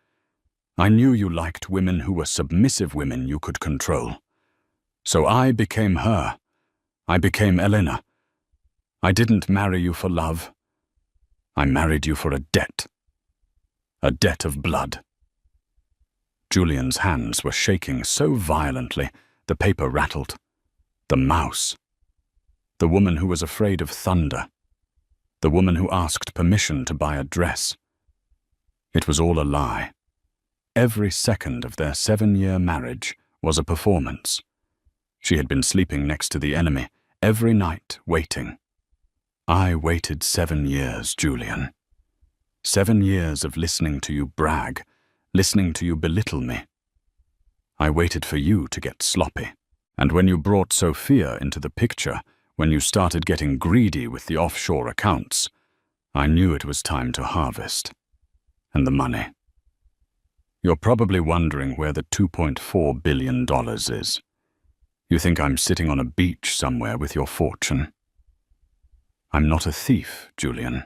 I knew you liked women who were submissive women you could control. So I became her. I became Elena. I didn't marry you for love. I married you for a debt. A debt of blood. Julian's hands were shaking so violently, the paper rattled. The mouse. The woman who was afraid of thunder. The woman who asked permission to buy a dress. It was all a lie. Every second of their 7-year marriage was a performance. She had been sleeping next to the enemy, every night waiting. I waited 7 years, Julian. 7 years of listening to you brag, listening to you belittle me. I waited for you to get sloppy. And when you brought Sophia into the picture, when you started getting greedy with the offshore accounts, I knew it was time to harvest. And the money. You're probably wondering where the $2.4 billion is. You think I'm sitting on a beach somewhere with your fortune. I'm not a thief, Julian.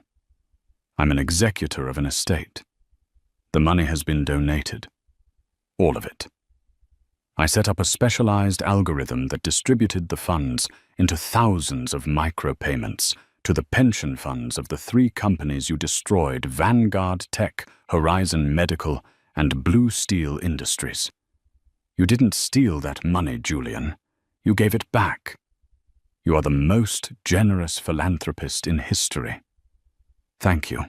I'm an executor of an estate. The money has been donated. All of it. I set up a specialized algorithm that distributed the funds into thousands of micropayments to the pension funds of the 3 companies you destroyed: Vanguard Tech, Horizon Medical, and Blue Steel Industries. You didn't steal that money, Julian. You gave it back. You are the most generous philanthropist in history. Thank you.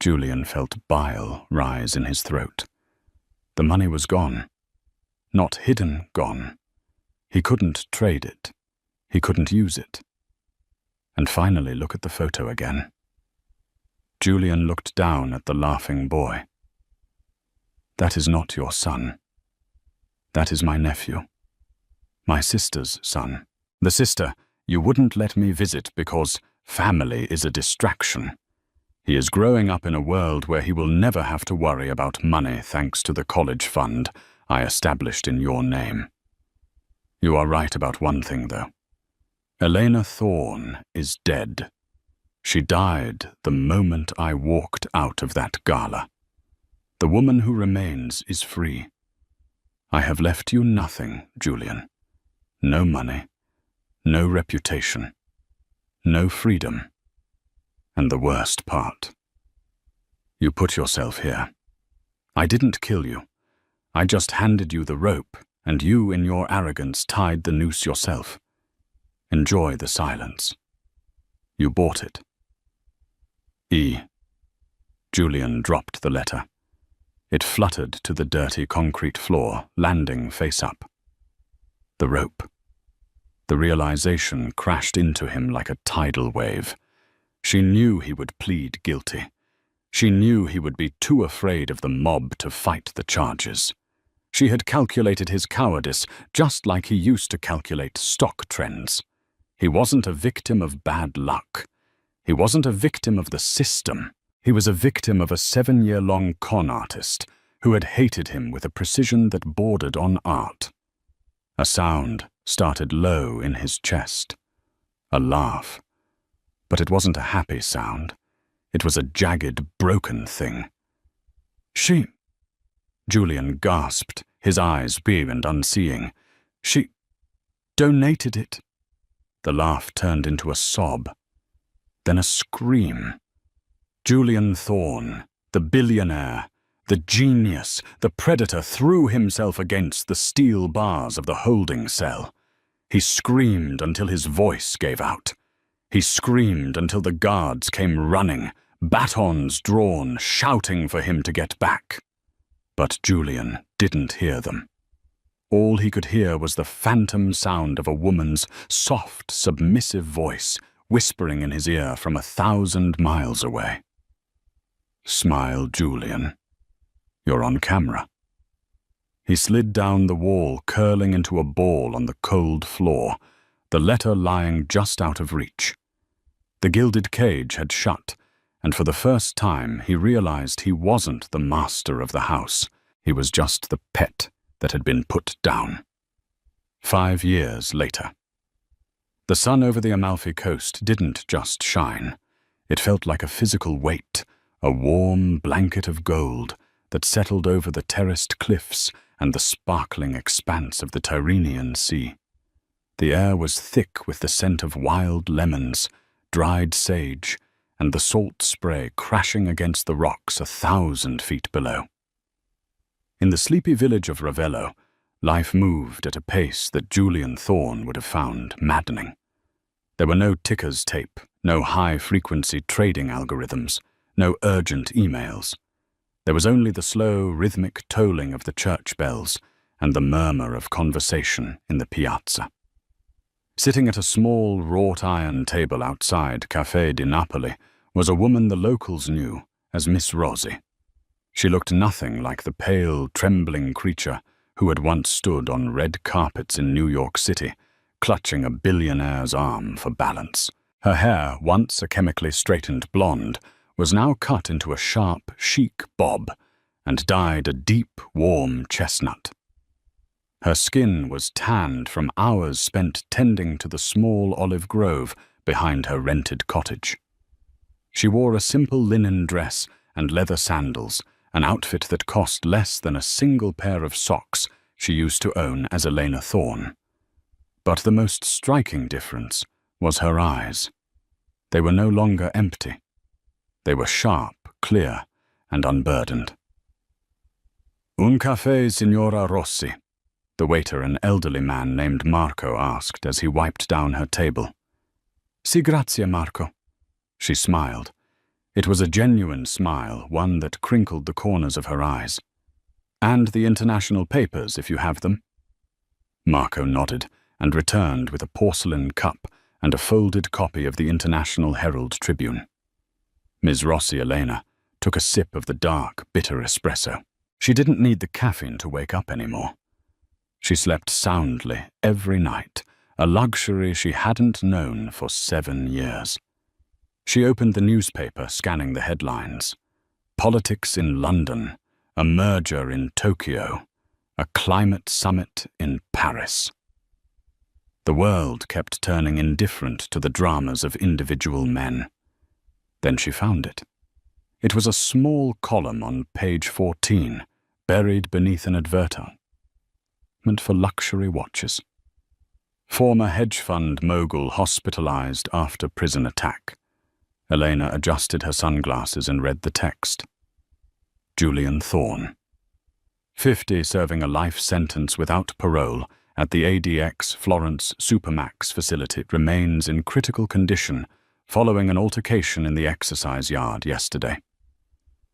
Julian felt bile rise in his throat. The money was gone. Not hidden, gone. He couldn't trade it. He couldn't use it. And finally, look at the photo again. Julian looked down at the laughing boy. That is not your son. That is my nephew. My sister's son. The sister you wouldn't let me visit because family is a distraction. He is growing up in a world where he will never have to worry about money thanks to the college fund I established in your name. You are right about one thing, though. Elena Thorne is dead. She died the moment I walked out of that gala. The woman who remains is free. I have left you nothing, Julian. No money, no reputation, no freedom. And the worst part. You put yourself here. I didn't kill you. I just handed you the rope, and you, in your arrogance, tied the noose yourself. Enjoy the silence. You bought it. E. Julian dropped the letter. It fluttered to the dirty concrete floor, landing face up. The rope. The realization crashed into him like a tidal wave. She knew he would plead guilty. She knew he would be too afraid of the mob to fight the charges. She had calculated his cowardice just like he used to calculate stock trends. He wasn't a victim of bad luck. He wasn't a victim of the system. He was a victim of a 7-year-long con artist who had hated him with a precision that bordered on art. A sound started low in his chest. A laugh. But it wasn't a happy sound. It was a jagged, broken thing. She... Julian gasped, his eyes big and unseeing. She donated it. The laugh turned into a sob. Then a scream. Julian Thorne, the billionaire, the genius, the predator, threw himself against the steel bars of the holding cell. He screamed until his voice gave out. He screamed until the guards came running, batons drawn, shouting for him to get back. But Julian didn't hear them. All he could hear was the phantom sound of a woman's soft, submissive voice whispering in his ear from 1,000 miles away. Smile, Julian. You're on camera. He slid down the wall, curling into a ball on the cold floor, the letter lying just out of reach. The gilded cage had shut, and for the first time he realized he wasn't the master of the house. He was just the pet that had been put down. 5 years later. The sun over the Amalfi Coast didn't just shine. It felt like a physical weight, a warm blanket of gold that settled over the terraced cliffs and the sparkling expanse of the Tyrrhenian Sea. The air was thick with the scent of wild lemons, dried sage, and the salt spray crashing against the rocks 1,000 feet below. In the sleepy village of Ravello, life moved at a pace that Julian Thorne would have found maddening. There were no tickers tape, no high-frequency trading algorithms, no urgent emails. There was only the slow, rhythmic tolling of the church bells and the murmur of conversation in the piazza. Sitting at a small wrought-iron table outside Café di Napoli was a woman the locals knew as Miss Rosie. She looked nothing like the pale, trembling creature who had once stood on red carpets in New York City, clutching a billionaire's arm for balance. Her hair, once a chemically straightened blonde, was now cut into a sharp, chic bob and dyed a deep, warm chestnut. Her skin was tanned from hours spent tending to the small olive grove behind her rented cottage. She wore a simple linen dress and leather sandals, an outfit that cost less than a single pair of socks she used to own as Elena Thorne. But the most striking difference was her eyes. They were no longer empty. They were sharp, clear, and unburdened. Un caffè, Signora Rossi, the waiter, an elderly man named Marco, asked as he wiped down her table. Si, grazie, Marco. She smiled. It was a genuine smile, one that crinkled the corners of her eyes. And the international papers, if you have them. Marco nodded and returned with a porcelain cup and a folded copy of the International Herald Tribune. Ms. Rossi Elena took a sip of the dark, bitter espresso. She didn't need the caffeine to wake up anymore. She slept soundly every night, a luxury she hadn't known for 7 years. She opened the newspaper, scanning the headlines. Politics in London, a merger in Tokyo, a climate summit in Paris. The world kept turning indifferent to the dramas of individual men. Then she found it. It was a small column on page 14, buried beneath an advertisement. treatment for luxury watches. Former hedge fund mogul hospitalized after prison attack. Elena adjusted her sunglasses and read the text. Julian Thorne. 50 serving a life sentence without parole at the ADX Florence Supermax facility remains in critical condition following an altercation in the exercise yard yesterday.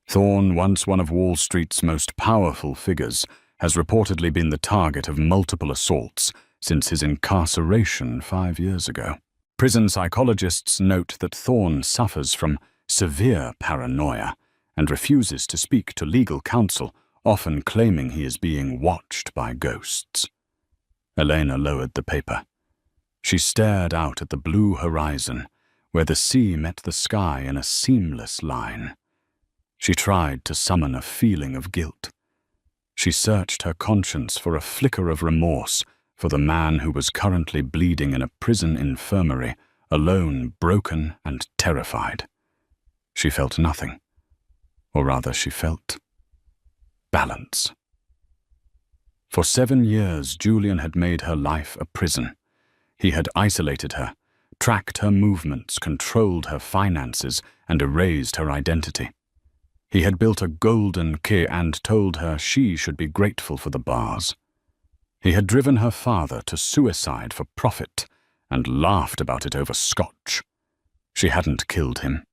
Thorne, once one of Wall Street's most powerful figures, has reportedly been the target of multiple assaults since his incarceration 5 years ago. Prison psychologists note that Thorne suffers from severe paranoia and refuses to speak to legal counsel, often claiming he is being watched by ghosts. Elena lowered the paper. She stared out at the blue horizon, where the sea met the sky in a seamless line. She tried to summon a feeling of guilt. She searched her conscience for a flicker of remorse for the man who was currently bleeding in a prison infirmary, alone, broken, and terrified. She felt nothing. Or rather, she felt balance. For 7 years, Julian had made her life a prison. He had isolated her, tracked her movements, controlled her finances, and erased her identity. He had built a golden key and told her she should be grateful for the bars. He had driven her father to suicide for profit and laughed about it over scotch. She hadn't killed him.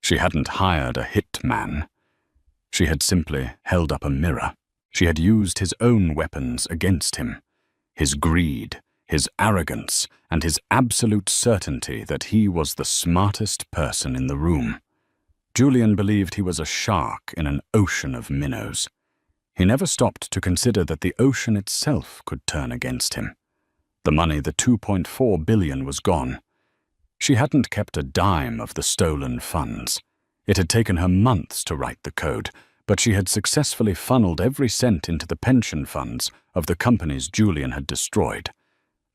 She hadn't hired a hitman. She had simply held up a mirror. She had used his own weapons against him. His greed, his arrogance, and his absolute certainty that he was the smartest person in the room. Julian believed he was a shark in an ocean of minnows. He never stopped to consider that the ocean itself could turn against him. The money, the $2.4 billion, was gone. She hadn't kept a dime of the stolen funds. It had taken her months to write the code, but she had successfully funneled every cent into the pension funds of the companies Julian had destroyed.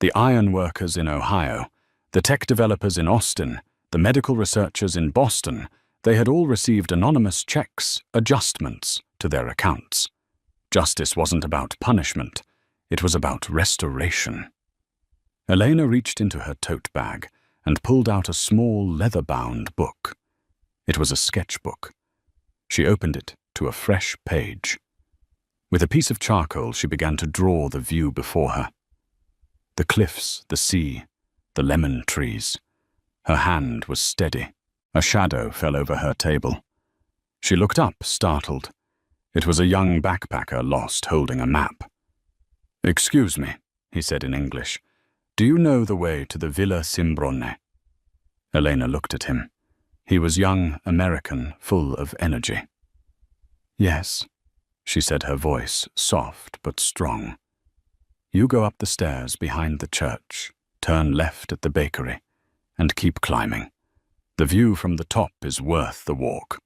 The iron workers in Ohio, the tech developers in Austin, the medical researchers in Boston, they had all received anonymous checks, adjustments to their accounts. Justice wasn't about punishment. It was about restoration. Elena reached into her tote bag and pulled out a small leather-bound book. It was a sketchbook. She opened it to a fresh page. With a piece of charcoal, she began to draw the view before her. The cliffs, the sea, the lemon trees. Her hand was steady. A shadow fell over her table. She looked up, startled. It was a young backpacker lost holding a map. "Excuse me," he said in English. "Do you know the way to the Villa Simbrone?" Elena looked at him. He was young, American, full of energy. "Yes," she said, her voice soft but strong. "You go up the stairs behind the church, turn left at the bakery, and keep climbing. The view from the top is worth the walk."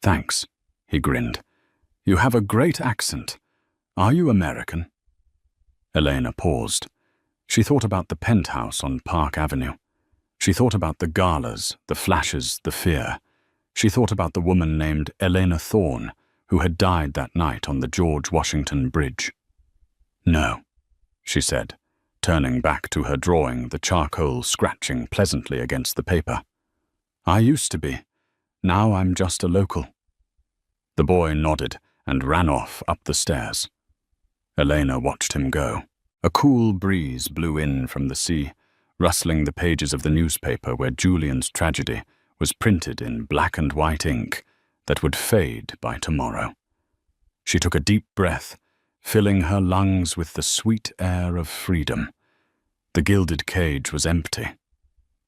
"Thanks," he grinned. "You have a great accent. Are you American?" Elena paused. She thought about the penthouse on Park Avenue. She thought about the galas, the flashes, the fear. She thought about the woman named Elena Thorne, who had died that night on the George Washington Bridge. "No," she said, turning back to her drawing, the charcoal scratching pleasantly against the paper. "I used to be. Now I'm just a local." The boy nodded and ran off up the stairs. Elena watched him go. A cool breeze blew in from the sea, rustling the pages of the newspaper where Julian's tragedy was printed in black and white ink that would fade by tomorrow. She took a deep breath, filling her lungs with the sweet air of freedom. The gilded cage was empty.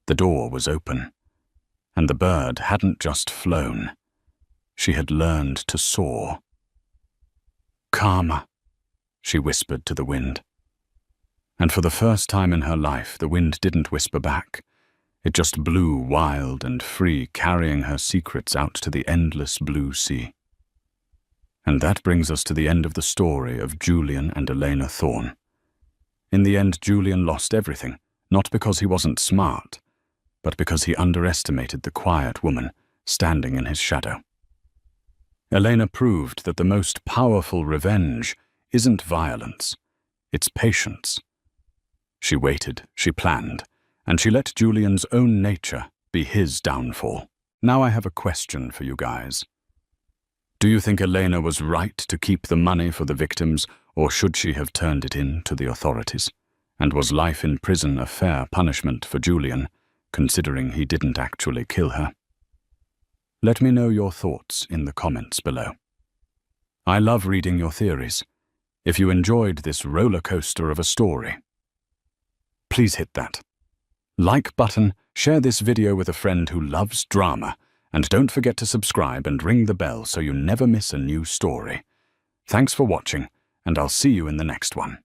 The door was open. And the bird hadn't just flown. She had learned to soar. "Karma," she whispered to the wind. And for the first time in her life, the wind didn't whisper back. It just blew wild and free, carrying her secrets out to the endless blue sea. And that brings us to the end of the story of Julian and Elena Thorne. In the end, Julian lost everything, not because he wasn't smart, but because he underestimated the quiet woman standing in his shadow. Elena proved that the most powerful revenge isn't violence, It's patience. She waited, she planned, and she let Julian's own nature be his downfall. Now I have a question for you guys. Do you think Elena was right to keep the money for the victims, or should she have turned it in to the authorities? And was life in prison a fair punishment for Julian, considering he didn't actually kill her? Let me know your thoughts in the comments below. I love reading your theories. If you enjoyed this roller coaster of a story, please hit that like button, share this video with a friend who loves drama, and don't forget to subscribe and ring the bell so you never miss a new story. Thanks for watching, and I'll see you in the next one.